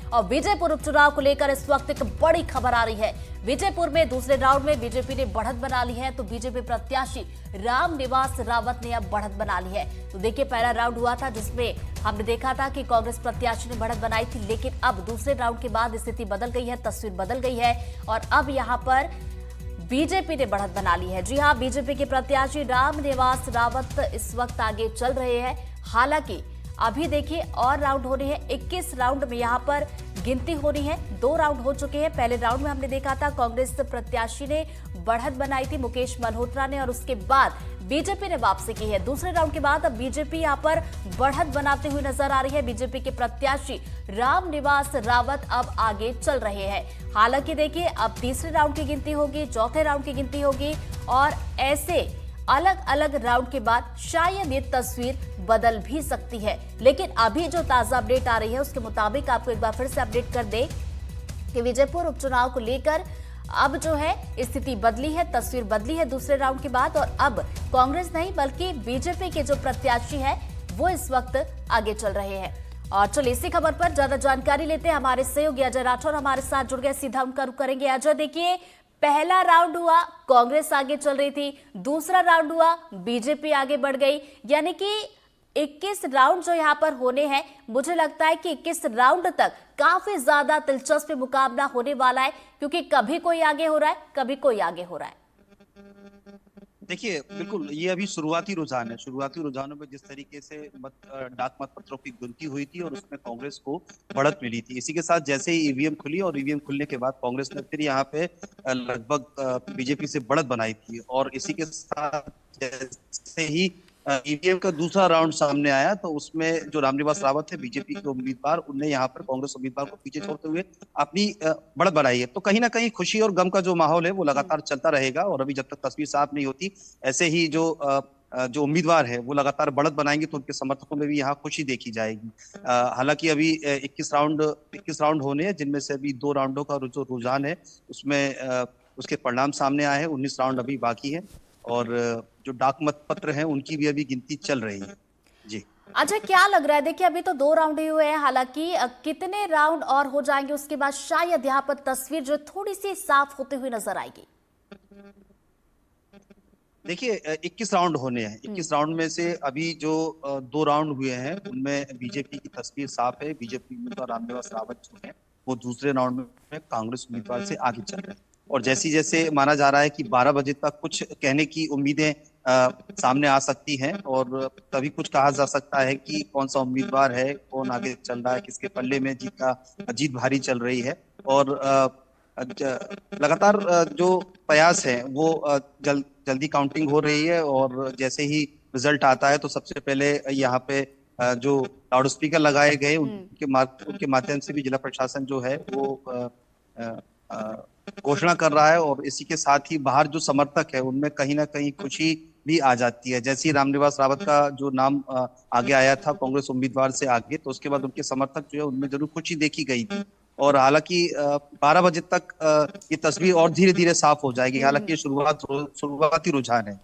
और विजयपुर उपचुनाव को लेकर इस वक्त एक बड़ी खबर आ रही है। विजयपुर में दूसरे राउंड में बीजेपी ने बढ़त बना ली है, तो बीजेपी प्रत्याशी रामनिवास रावत ने अब बढ़त बना ली है। तो देखिए, पहला राउंड हुआ था जिसमें हमने देखा था कि कांग्रेस प्रत्याशी ने बढ़त बनाई थी, लेकिन अब दूसरे राउंड के बाद स्थिति बदल गई है, तस्वीर बदल गई है और अब यहाँ पर बीजेपी ने बढ़त बना ली है। जी हां, बीजेपी के प्रत्याशी रामनिवास रावत इस वक्त आगे चल रहे हैं। हालांकि अभी देखिए और राउंड होने हैं, 21 राउंड में यहाँ पर गिनती होनी है। 2 राउंड हो चुके हैं। पहले राउंड में हमने देखा था कांग्रेस प्रत्याशी ने बढ़त बनाई थी, मुकेश मल्होत्रा ने, और उसके बाद बीजेपी ने वापसी की है। दूसरे राउंड के बाद अब बीजेपी यहाँ पर बढ़त बनाते हुए नजर आ रही है। बीजेपी के प्रत्याशी रामनिवास रावत अब आगे चल रहे हैं। हालांकि देखिए, अब तीसरे राउंड की गिनती होगी, चौथे राउंड की गिनती होगी और ऐसे अलग अलग राउंड के बाद शायद ये तस्वीर बदल भी सकती है। लेकिन अभी जो ताजा अपडेट आ रही है उसके मुताबिक आपको एक बार फिर से अपडेट कर दे कि विजयपुर उपचुनाव को लेकर अब जो है स्थिति बदली है, तस्वीर बदली है दूसरे राउंड के बाद, और अब कांग्रेस नहीं बल्कि बीजेपी के जो प्रत्याशी है वो इस वक्त आगे चल रहे हैं। और चलिए इसी खबर पर ज्यादा जानकारी लेते हैं। हमारे सहयोगी अजय राठौर हमारे साथ जुड़ गए, सीधा उनका रुख करेंगे। अजय, देखिए, पहला राउंड हुआ, कांग्रेस आगे चल रही थी, दूसरा राउंड हुआ, बीजेपी आगे बढ़ गई, यानी कि 21 राउंड जो यहाँ पर होने हैं, मुझे लगता है कि 21 राउंड तक काफी ज्यादा दिलचस्प मुकाबला होने वाला है, क्योंकि कभी कोई आगे हो रहा है, कभी कोई आगे हो रहा है। देखिए, बिल्कुल ये अभी शुरुआती रुझान है। शुरुआती रुझानों में जिस तरीके से डाक मत पत्रों की गिनती हुई थी और उसमें कांग्रेस को बढ़त मिली थी, इसी के साथ जैसे ही ईवीएम खुली और ईवीएम खुलने के बाद कांग्रेस ने फिर यहाँ पे लगभग बीजेपी से बढ़त बनाई थी। और इसी के साथ जैसे ही ईवीएम का दूसरा राउंड सामने आया तो उसमें जो रामनिवास रावत है बीजेपी के उम्मीदवार, उनने यहाँ पर कांग्रेस उम्मीदवार को पीछे छोड़ते हुए अपनी बढ़त बढ़ाई है। तो कहीं ना कहीं खुशी और गम का जो माहौल है वो लगातार चलता रहेगा और अभी जब तक तस्वीर साफ नहीं होती, ऐसे ही जो उम्मीदवार है वो लगातार बढ़त बनाएंगे तो उनके समर्थकों में भी यहाँ खुशी देखी जाएगी। हालांकि अभी 21 राउंड होने हैं, जिनमें से अभी 2 राउंडों का जो रुझान है उसमें उसके परिणाम सामने आए हैं। 19 राउंड अभी बाकी है और जो डाक मत पत्र हैं उनकी भी अभी गिनती चल रही है। जी अच्छा, क्या लग रहा है? देखिए, अभी तो 2 राउंड ही हुए हैं, हालांकि कितने राउंड और हो जाएंगे उसके बाद शायद यहाँ पर तस्वीर जो थोड़ी सी साफ होते हुए नजर आएगी। देखिए, 21 राउंड होने हैं। 21 राउंड में से अभी जो 2 राउंड हुए हैं उनमें बीजेपी की तस्वीर साफ है। बीजेपी उम्मीदवार रामनिवास रावत जो है वो दूसरे राउंड में कांग्रेस उम्मीदवार से आगे चल रहे हैं और जैसे जैसे माना जा रहा है कि 12 बजे तक कुछ कहने की उम्मीदें सामने आ सकती हैं और तभी कुछ कहा जा सकता है कि कौन सा उम्मीदवार है, कौन आगे चल रहा है, किसके पल्ले में जीत भारी चल रही है। और लगातार जो प्रयास है वो जल्दी काउंटिंग हो रही है और जैसे ही रिजल्ट आता है तो सबसे पहले यहाँ पे जो लाउड स्पीकर लगाए गए उनके माध्यम से भी जिला प्रशासन जो है वो घोषणा कर रहा है और इसी के साथ ही बाहर जो समर्थक है उनमें कहीं ना कहीं खुशी भी आ जाती है। जैसे ही रामनिवास रावत का जो नाम आगे आया था कांग्रेस उम्मीदवार से आगे, तो उसके बाद उनके समर्थक जो है उनमें जरूर खुशी देखी गई थी। और हालांकि 12 बजे तक ये तस्वीर और धीरे धीरे साफ हो जाएगी। हालांकि ये शुरुआती रुझान है।